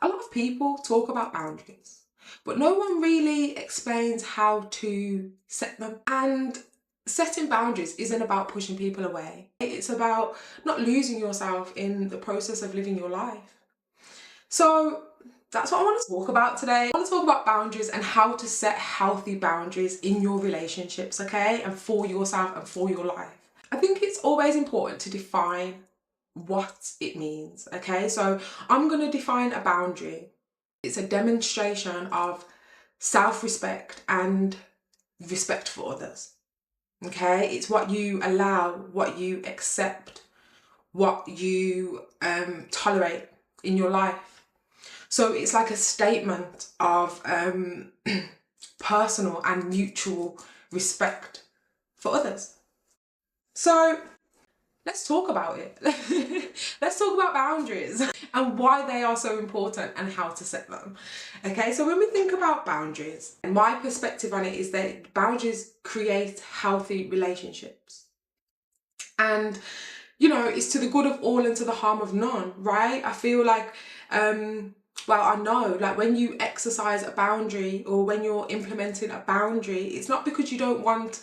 A lot of people talk about boundaries, but no one really explains how to set them. And setting boundaries isn't about pushing people away. It's about not losing yourself in the process of living your life. So that's what I want to talk about today. I want to talk about boundaries and how to set healthy boundaries in your relationships, okay? And for yourself and for your life. I think it's always important to define what it means, okay? So I'm going to define a boundary. It's a demonstration of self-respect and respect for others, okay? It's what you allow, what you accept, what you tolerate in your life. So it's like a statement of personal and mutual respect for others. So let's talk about it. Let's talk about boundaries and why they are so important and how to set them. Okay, so when we think about boundaries, and my perspective on it is that boundaries create healthy relationships. And, you know, it's to the good of all and to the harm of none, right? I feel like, well, I know, like when you exercise a boundary or when you're implementing a boundary, it's not because you don't want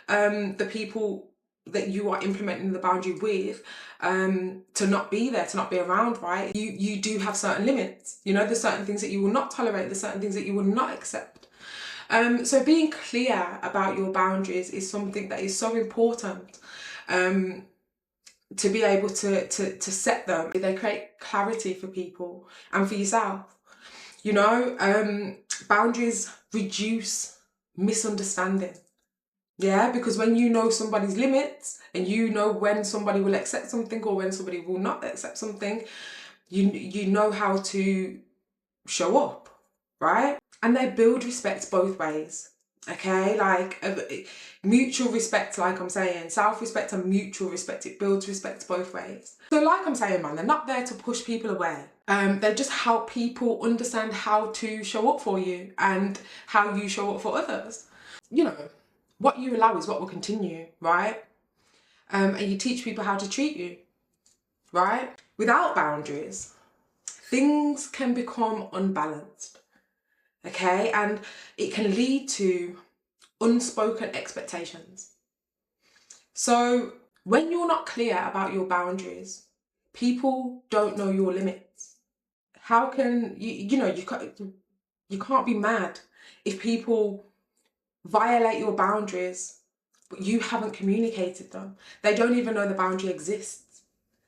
the people that you are implementing the boundary with to not be there, to not be around, right? You do have certain limits. You know, there's certain things that you will not tolerate, there's certain things that you will not accept. So being clear about your boundaries is something that is so important to be able to set them. They create clarity for people and for yourself. You know, boundaries reduce misunderstanding. Yeah, because when you know somebody's limits and you know when somebody will accept something or when somebody will not accept something, you know how to show up, right? And they build respect both ways, okay? Like mutual respect, like I'm saying, self-respect and mutual respect, it builds respect both ways. So like I'm saying, man, they're not there to push people away. They just help people understand how to show up for you and how you show up for others. You know, what you allow is what will continue, right? And you teach people how to treat you, right? Without boundaries, things can become unbalanced, okay? And it can lead to unspoken expectations. So when you're not clear about your boundaries, people don't know your limits. How can you know, you can't be mad if people violate your boundaries but you haven't communicated them. They don't even know the boundary exists.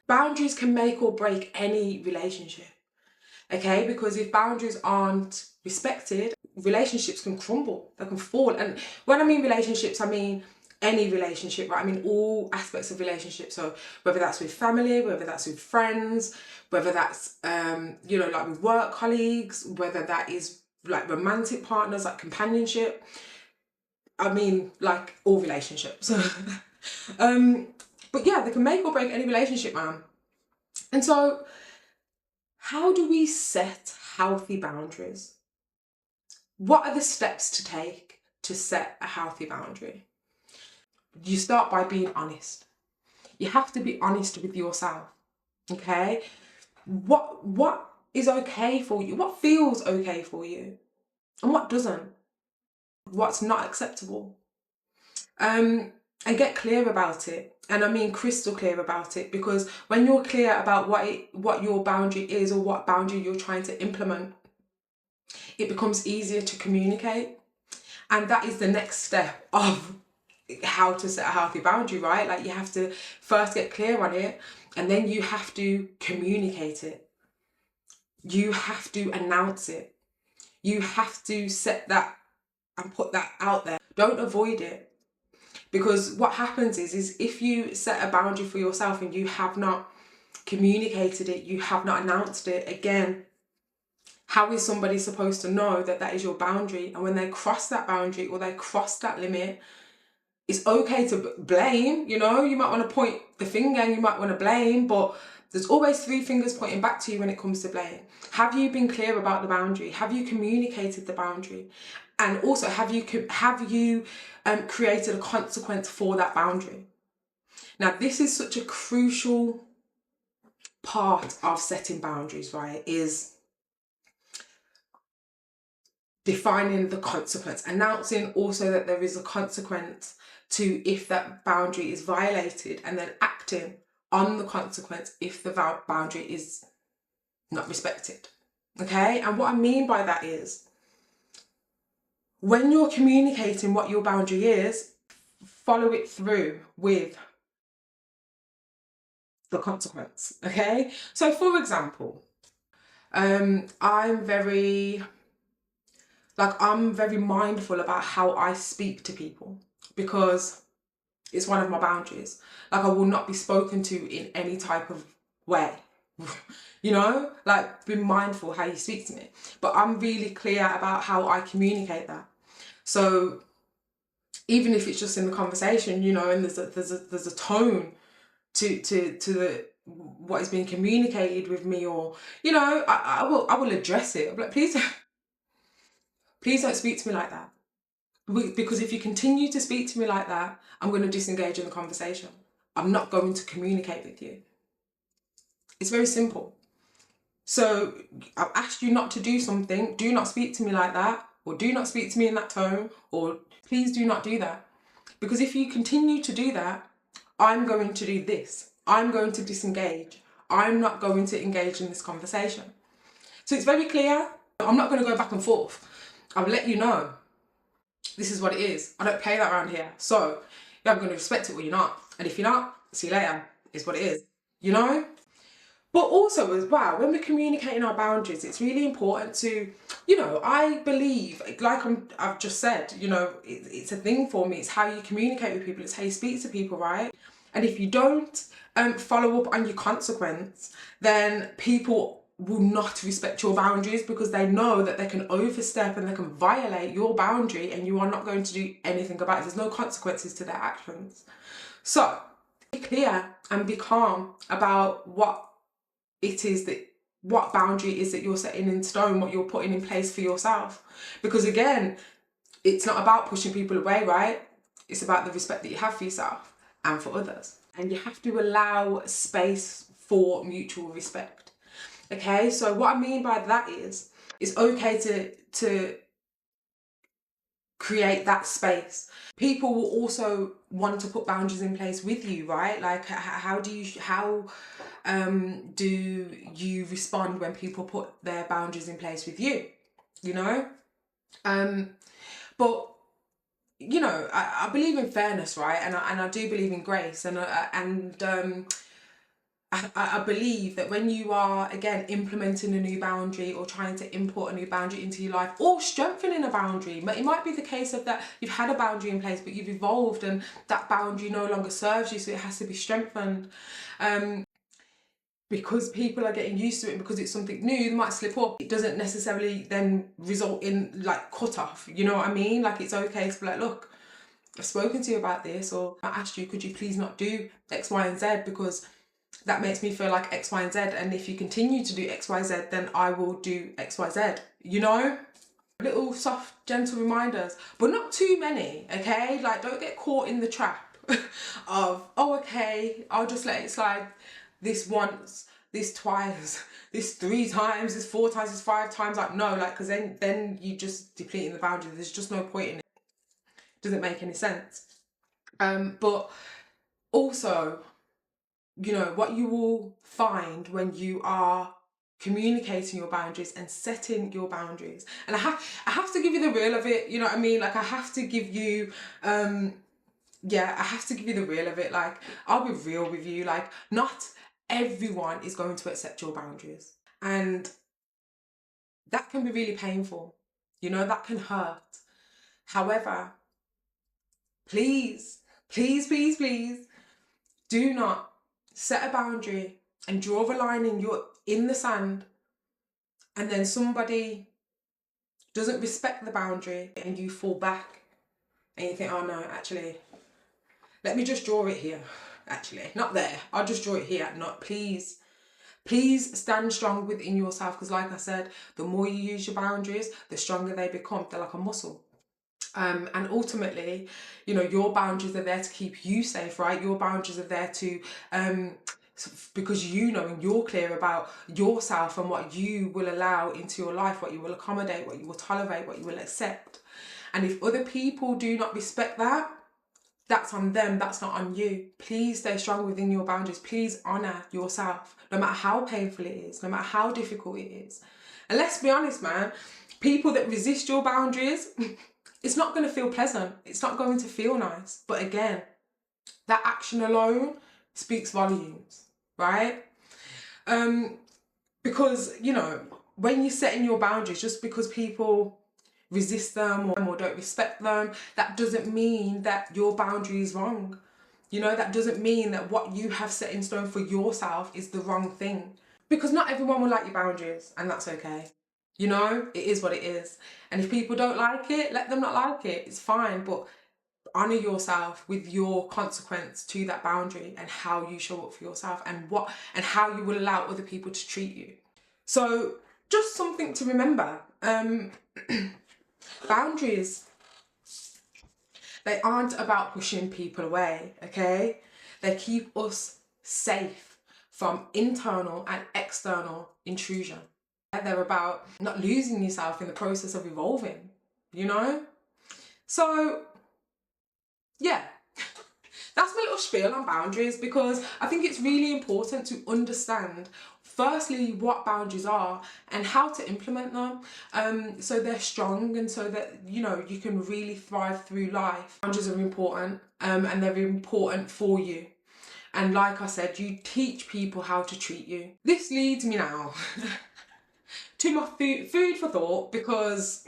Boundaries can make or break any relationship, okay? Because if boundaries aren't respected, relationships can crumble, they can fall. And when I mean relationships, I mean any relationship, right? I mean all aspects of relationships. So whether that's with family, whether that's with friends, whether that's, you know, like with work colleagues, whether that is like romantic partners, like companionship. I mean, like all relationships. But yeah, they can make or break any relationship, man. And so how do we set healthy boundaries? What are the steps to take to set a healthy boundary? You start by being honest. You have to be honest with yourself, okay? What is okay for you? What feels okay for you? And what doesn't? What's not acceptable? And get clear about it. And I mean crystal clear about it, because when you're clear about what your boundary is or what boundary you're trying to implement, it becomes easier to communicate. And that is the next step of how to set a healthy boundary, right? Like you have to first get clear on it and then you have to communicate it. You have to announce it. You have to set that and put that out there. Don't avoid it. Because what happens is if you set a boundary for yourself and you have not communicated it, you have not announced it, again, how is somebody supposed to know that that is your boundary? And when they cross that boundary or they cross that limit, it's okay to blame, you know, you might want to point the finger and you might want to blame, but there's always three fingers pointing back to you when it comes to blame. Have you been clear about the boundary? Have you communicated the boundary? And also, have you created a consequence for that boundary? Now, this is such a crucial part of setting boundaries, right? Is defining the consequence, announcing also that there is a consequence to if that boundary is violated, and then acting on the consequence if the boundary is not respected. Okay, and what I mean by that is when you're communicating what your boundary is, follow it through with the consequence. Okay, so for example, I'm very mindful about how I speak to people, because it's one of my boundaries. Like, I will not be spoken to in any type of way. You know, like, be mindful how you speak to me. But I'm really clear about how I communicate that. So even if it's just in the conversation, you know, and there's a tone to the what is being communicated with me, or, you know, I will address it. I'm like, please don't speak to me like that. Because if you continue to speak to me like that, I'm going to disengage in the conversation. I'm not going to communicate with you. It's very simple. So I've asked you not to do something. Do not speak to me like that, or do not speak to me in that tone, or please do not do that. Because if you continue to do that, I'm going to do this. I'm going to disengage. I'm not going to engage in this conversation. So it's very clear. I'm not going to go back and forth. I'll let you know. This is what it is. I don't play that around here. So you're either going to respect it or you're not. And if you're not, see you later. It's what it is. You know? But also as well, when we're communicating our boundaries, it's really important to, you know, I believe, like I've just said, you know, it's a thing for me. It's how you communicate with people. It's how you speak to people, right? And if you don't follow up on your consequence, then people will not respect your boundaries, because they know that they can overstep and they can violate your boundary, and you are not going to do anything about it. There's no consequences to their actions. So be clear and be calm about what boundary is that you're setting in stone, what you're putting in place for yourself. Because again, it's not about pushing people away, right? It's about the respect that you have for yourself and for others. And you have to allow space for mutual respect. Okay, so what I mean by that is, it's okay to create that space. People will also want to put boundaries in place with you, right? Like, how do you respond when people put their boundaries in place with you? You know, but you know, I believe in fairness, right? And I do believe in grace, and I believe that when you are, again, implementing a new boundary, or trying to import a new boundary into your life, or strengthening a boundary, it might be the case of that you've had a boundary in place but you've evolved and that boundary no longer serves you, so it has to be strengthened. Because people are getting used to it, because it's something new, they might slip up. It doesn't necessarily then result in like cut off, you know what I mean? Like, it's okay to be like, look, I've spoken to you about this, or I asked you, could you please not do X, Y, and Z, because that makes me feel like X, Y, and Z, and if you continue to do X, Y, Z, then I will do X, Y, Z, you know? Little soft, gentle reminders, but not too many, okay? Like, don't get caught in the trap of, oh, okay, I'll just let it slide this once, this twice, this 3 times, this 4 times, this 5 times. Like, no, like, because then you just depleting the boundary. There's just no point in it. Doesn't make any sense. But also, you know, what you will find when you are communicating your boundaries and setting your boundaries, and I have to give you the real of it, you know what I mean? Like, I have to give you I have to give you the real of it. Like, I'll be real with you. Like, not everyone is going to accept your boundaries, and that can be really painful, you know, that can hurt. However, please, please, please, please, do not set a boundary and draw a line in the sand, and then somebody doesn't respect the boundary and you fall back and you think, oh no, actually, let me just draw it here. Actually, not there. I'll just draw it here. Not, please. Please stand strong within yourself, because like I said, the more you use your boundaries, the stronger they become. They're like a muscle. And ultimately, you know, your boundaries are there to keep you safe, right? Your boundaries are there to because you know and you're clear about yourself and what you will allow into your life, what you will accommodate, what you will tolerate, what you will accept. And if other people do not respect that, that's on them, that's not on you. Please stay strong within your boundaries. Please honour yourself, no matter how painful it is, no matter how difficult it is. And let's be honest, man, people that resist your boundaries, it's not going to feel pleasant. It's not going to feel nice. But again, that action alone speaks volumes, right? Because, you know, when you're setting your boundaries, just because people resist them or don't respect them, that doesn't mean that your boundary is wrong. You know, that doesn't mean that what you have set in stone for yourself is the wrong thing. Because not everyone will like your boundaries, and that's okay. You know, it is what it is. And if people don't like it, let them not like it. It's fine, but honour yourself with your consequence to that boundary and how you show up for yourself and how you will allow other people to treat you. So just something to remember. Boundaries, they aren't about pushing people away, okay? They keep us safe from internal and external intrusion. They're about not losing yourself in the process of evolving, you know? So, yeah, that's my little spiel on boundaries, because I think it's really important to understand firstly what boundaries are and how to implement them, so they're strong and so that, you know, you can really thrive through life. Boundaries are important, and they're important for you. And like I said, you teach people how to treat you. This leads me now to my food for thought, because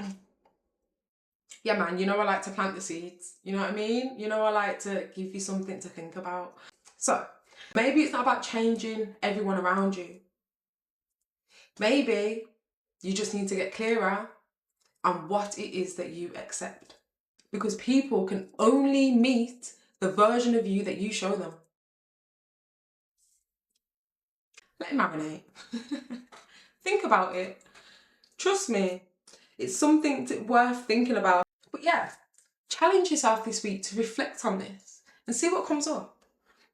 yeah, man, you know I like to plant the seeds, you know what I mean? You know I like to give you something to think about. So, maybe it's not about changing everyone around you. Maybe you just need to get clearer on what it is that you accept. Because people can only meet the version of you that you show them. Let it marinate. Think about it. Trust me, it's something worth thinking about. But yeah, challenge yourself this week to reflect on this and see what comes up.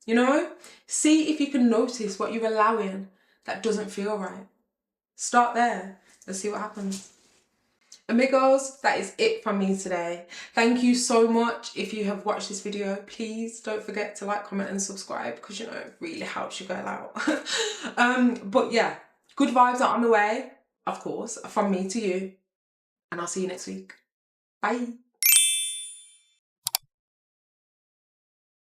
You know, see if you can notice what you're allowing that doesn't feel right. Start there and see what happens. Amigos, that is it from me today. Thank you so much. If you have watched this video, please don't forget to like, comment and subscribe, because you know it really helps you girl out. But yeah, good vibes are on the way, of course, from me to you, and I'll see you next week. Bye.